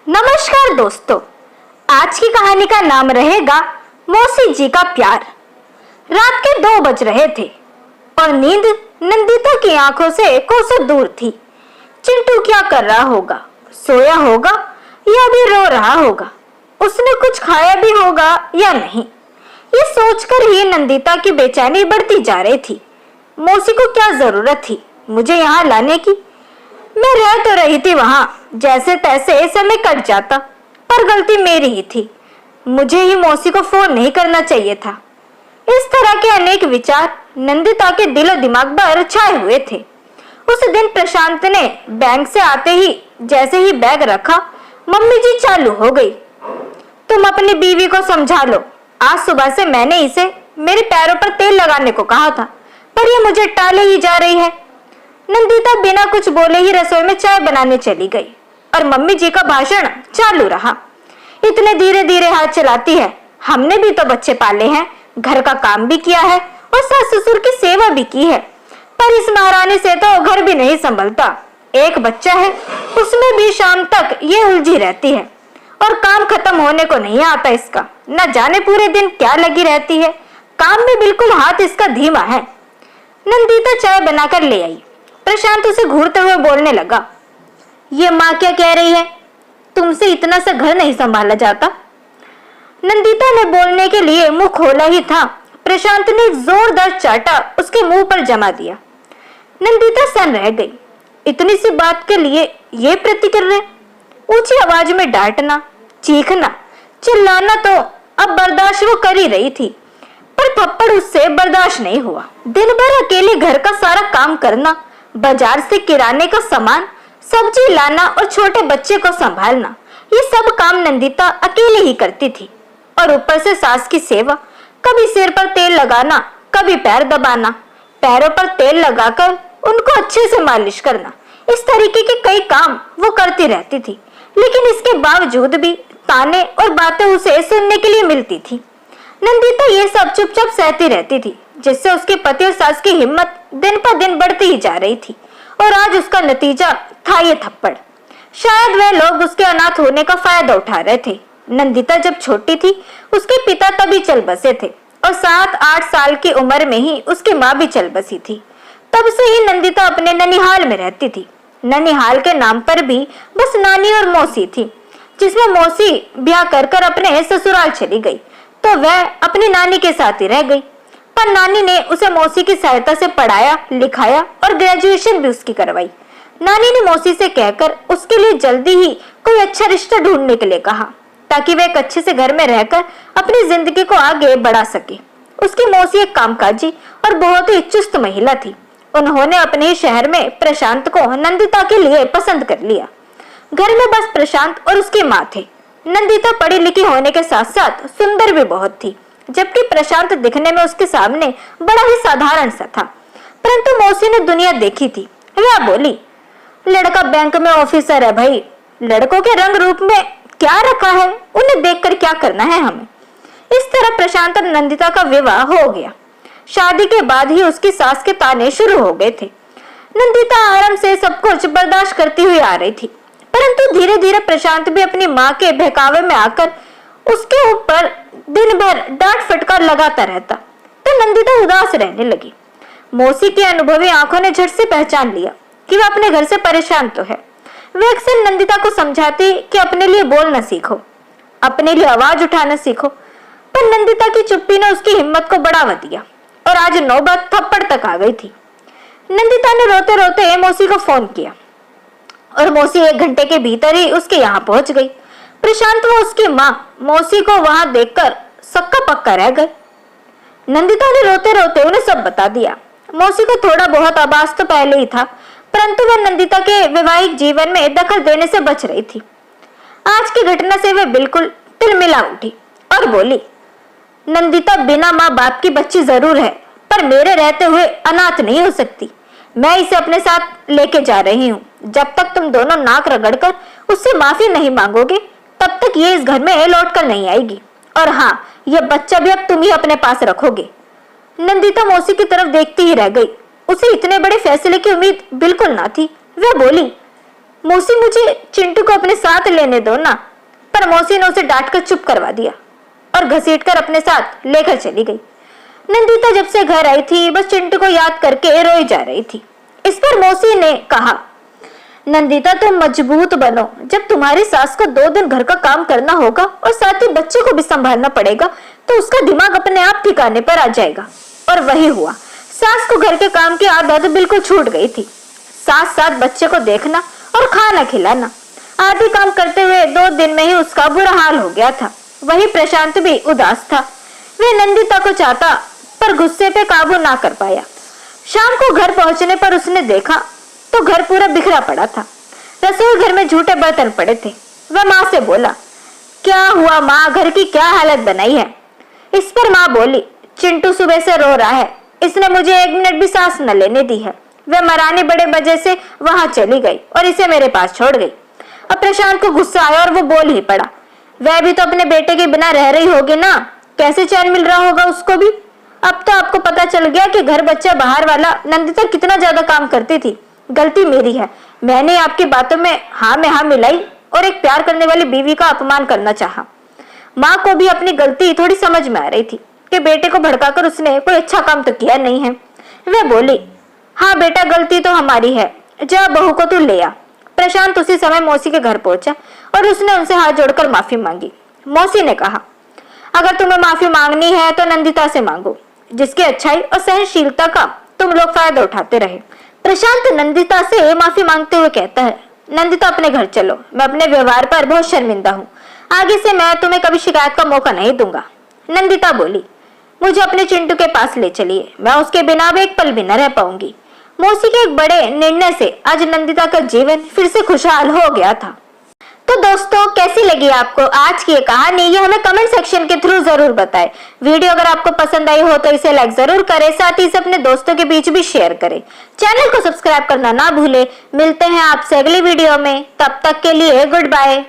नमस्कार दोस्तों, आज की कहानी का नाम रहेगा मौसी जी का प्यार। रात के 2 बज रहे थे और नींद नंदिता की आंखों से कोसों दूर थी। चिंटू क्या कर रहा होगा, सोया होगा या भी रो रहा होगा, उसने कुछ खाया भी होगा या नहीं, ये सोचकर ही नंदिता की बेचैनी बढ़ती जा रही थी। मौसी को क्या जरूरत थी मुझे यहाँ लाने की? मैं रह तो रही थी वहां, जैसे तैसे समय कट जाता, पर गलती मेरी ही थी। मुझे ही मौसी को फोन नहीं करना चाहिए था। इस तरह के अनेक विचार नंदिता के दिलो दिमाग पर छाए हुए थे। उस दिन प्रशांत ने बैंक से आते ही जैसे ही बैग रखा, मम्मी जी चालू हो गई। तुम अपनी बीवी को समझा लो, आज सुबह से मैंने इसे मेरे पैरों पर तेल लगाने को कहा था, पर ये मुझे टाले ही जा रही है। नंदिता बिना कुछ बोले ही रसोई में चाय बनाने चली गई और मम्मी जी का भाषण चालू रहा। इतने धीरे धीरे हाथ चलाती है, हमने भी तो बच्चे पाले हैं, घर का काम भी किया है और सास ससुर की सेवा भी की है, पर इस महारानी से तो घर भी नहीं संभलता। एक बच्चा है, उसमें भी शाम तक ये उलझी रहती है और काम खत्म होने को नहीं आता इसका। न जाने पूरे दिन क्या लगी रहती है, काम में बिल्कुल हाथ इसका धीमा है। नंदिता चाय बनाकर ले आई। प्रशांत उसे घूरते हुए बोलने लगा, ये माँ क्या कह रही है, तुमसे इतना सा घर नहीं संभाला जाता। नंदिता ने बोलने के लिए मुंह खोला ही था, प्रशांत ने जोरदार चाटा उसके मुंह पर जमा दिया। नंदिता सन रह गई। इतनी सी बात के लिए ये प्रतिक्रिया, ऊंची आवाज में डांटना, चीखना, चिल्लाना तो अब बर्दाश्त वो कर ही रही थी, पर थप्पड़ उससे बर्दाश्त नहीं हुआ। दिन भर अकेले घर का सारा काम करना, बाजार से किराने का सामान, सब्जी लाना और छोटे बच्चे को संभालना, ये सब काम नंदिता अकेले ही करती थी। और ऊपर से सास की सेवा, कभी सिर पर तेल लगाना, कभी पैर दबाना, पैरों पर तेल लगाकर उनको अच्छे से मालिश करना, इस तरीके के कई काम वो करती रहती थी। लेकिन इसके बावजूद भी ताने और बातें उसे सुनने के लिए मिलती थी। नंदिता ये सब चुपचाप सहती रहती थी, जिससे उसके पति और सास की हिम्मत दिन पर दिन बढ़ती ही जा रही थी। और आज उसका नतीजा था ये थप्पड़। शायद वह लोग उसके अनाथ होने का फायदा उठा रहे थे। नंदिता जब छोटी थी, उसके पिता तभी चल बसे थे और 7-8 साल की उम्र में ही उसकी माँ भी चल बसी थी। तब से ही नंदिता अपने ननिहाल में रहती थी। ननिहाल के नाम पर भी बस नानी और मौसी थी, जिसमें मौसी ब्याह कर कर अपने ससुराल चली गई तो वह अपनी नानी के साथ ही रह गई। पर नानी ने उसे मौसी की सहायता से पढ़ाया लिखाया और ग्रेजुएशन भी उसकी करवाई। नानी ने मौसी से कहकर उसके लिए जल्दी ही कोई अच्छा रिश्ता ढूंढने के लिए कहा, ताकि वह एक अच्छे से घर में रहकर अपनी जिंदगी को आगे बढ़ा सके। उसकी मौसी एक कामकाजी और बहुत ही चुस्त महिला थी। उन्होंने अपने ही शहर में प्रशांत को नंदिता के लिए पसंद कर लिया। घर में बस प्रशांत और उसकी माँ थे। नंदिता पढ़ी लिखी होने के साथ साथ सुंदर भी बहुत थी, जबकि प्रशांत दिखने में उसके सामने बड़ा ही साधारण सा था। परंतु मौसी ने दुनिया देखी थी। वह बोली, लड़का बैंक में ऑफिसर है भाई, लड़कों के रंग रूप में क्या रखा है, उन्हें देखकर क्या करना है हमें। इस तरह प्रशांत और नंदिता का विवाह हो गया। शादी के बाद ही उसकी सास के ताने शुरू हो गए थे। नंदिता आराम से सब कुछ बर्दाश्त करती हुई आ रही थी, परंतु धीरे धीरे प्रशांत भी अपनी माँ के बहकावे में आकर उसके ऊपर दिन भर डांट फटकार लगाता रहता, तो नंदिता उदास रहने लगी। मौसी की अनुभवी आंखों ने झट से पहचान लिया कि वह अपने घर से परेशान तो है। वे अक्सर नंदिता को समझाती कि अपने लिए बोलना सीखो, अपने लिए आवाज उठाना सीखो, पर नंदिता की चुप्पी ने उसकी हिम्मत को बढ़ावा दिया और आज नौबत थप्पड़ तक आ गई थी। नंदिता ने रोते रोते मौसी को फोन किया और मौसी 1 घंटे के भीतर ही उसके यहाँ पहुंच गई। प्रशांत व उसकी माँ मौसी को वहां देखकर सक्का पक्का रह गए। नंदिता ने रोते रोते उन्हें सब बता दिया। मौसी को थोड़ा बहुत आभास तो पहले ही था, परंतु वह नंदिता के वैवाहिक जीवन में दखल देने से बच रही थी। आज की घटना से वह बिल्कुल तिलमिला उठी और बोली, नंदिता बिना माँ बाप की बच्ची जरूर है, पर मेरे रहते हुए अनाथ नहीं हो सकती। मैं इसे अपने साथ लेके जा रही हूँ। जब तक तुम दोनों नाक रगड़कर उससे माफी नहीं मांगोगे, तब तक ये इस घर में लौट कर नहीं आएगी। और हाँ, ये बच्चा भी अब तुम ही अपने पास रखोगे। नंदिता मौसी की तरफ देखती ही रह गई। उसे इतने बड़े फैसले की उम्मीद बिल्कुल ना थी। वह बोली, मौसी मुझे चिंटू को अपने साथ लेने दो ना। पर मौसी ने उसे डांट कर चुप करवा दिया और घसीटकर अपने साथ लेकर चली गई। नंदिता जब से घर आई थी बस चिंटू को याद करके रोई जा रही थी। इस पर मौसी ने कहा, नंदिता तुम मजबूत बनो, जब तुम्हारी सास को 2 दिन घर का काम करना होगा और साथ ही बच्चे को भी संभालना पड़ेगा तो उसका दिमाग अपने आप ठिकाने पर आ जाएगा। और वही हुआ, सास को घर के काम की आदत बिल्कुल छूट गई थी। साथ साथ बच्चे को देखना और खाना खिलाना आदि काम करते हुए 2 दिन में ही उसका बुरा हाल हो गया था। वही प्रशांत भी उदास था। वह नंदिता को चाहता पर गुस्से पे काबू ना कर पाया। शाम को घर पहुंचने पर उसने देखा तो घर पूरा बिखरा पड़ा था। रसोई घर में झूठे बर्तन पड़े थे। वह माँ से बोला, क्या हुआ माँ, घर की क्या हालत बनाई है? इस पर माँ बोली, चिंटू सुबह से रो रहा है, इसने मुझे 1 मिनट भी सांस न लेने दी है। वह महारानी बड़े वजह से वहां चली गई और इसे मेरे पास छोड़ गई। अब प्रशांत को गुस्सा आया और वो बोल ही पड़ा, वह भी तो अपने बेटे के बिना रह रही होगी ना, कैसे चैन मिल रहा होगा उसको भी। अब तो आपको पता चल गया कि घर बच्चा बाहर वाला नंदिता कितना ज्यादा काम करती थी। गलती मेरी है, मैंने आपकी बातों में हाँ मिलाई और एक प्यार करने वाली बीवी का अपमान करना चाहा। माँ को भी अपनी गलती थोड़ी समझ में आ रही थी कि बेटे को भड़काकर उसने कोई अच्छा काम तो किया नहीं है। वह बोली, हाँ बेटा गलती तो हमारी है, जा बहू को तू ले आ। प्रशांत उसी समय मौसी के घर पहुंचा और उसने उनसे हाथ जोड़कर माफी मांगी। मौसी ने कहा, अगर तुम्हें माफी मांगनी है तो नंदिता से मांगो, जिसकी अच्छाई और सहनशीलता का तुम लोग फायदा उठाते रहे। प्रशांत नंदिता से माफी मांगते हुए कहता है, नंदिता अपने घर चलो, मैं अपने व्यवहार पर बहुत शर्मिंदा हूँ, आगे से मैं तुम्हें कभी शिकायत का मौका नहीं दूंगा। नंदिता बोली, मुझे अपने चिंटू के पास ले चलिए, मैं उसके बिना अब एक पल भी न रह पाऊंगी। मौसी के एक बड़े निर्णय से आज नंदिता का जीवन फिर से खुशहाल हो गया था। तो दोस्तों कैसी लगी आपको आज की ये कहानी, ये हमें कमेंट सेक्शन के थ्रू जरूर बताएं। वीडियो अगर आपको पसंद आई हो तो इसे लाइक जरूर करें, साथ ही इसे अपने दोस्तों के बीच भी शेयर करें। चैनल को सब्सक्राइब करना ना भूलें। मिलते हैं आपसे अगली वीडियो में, तब तक के लिए गुड बाय।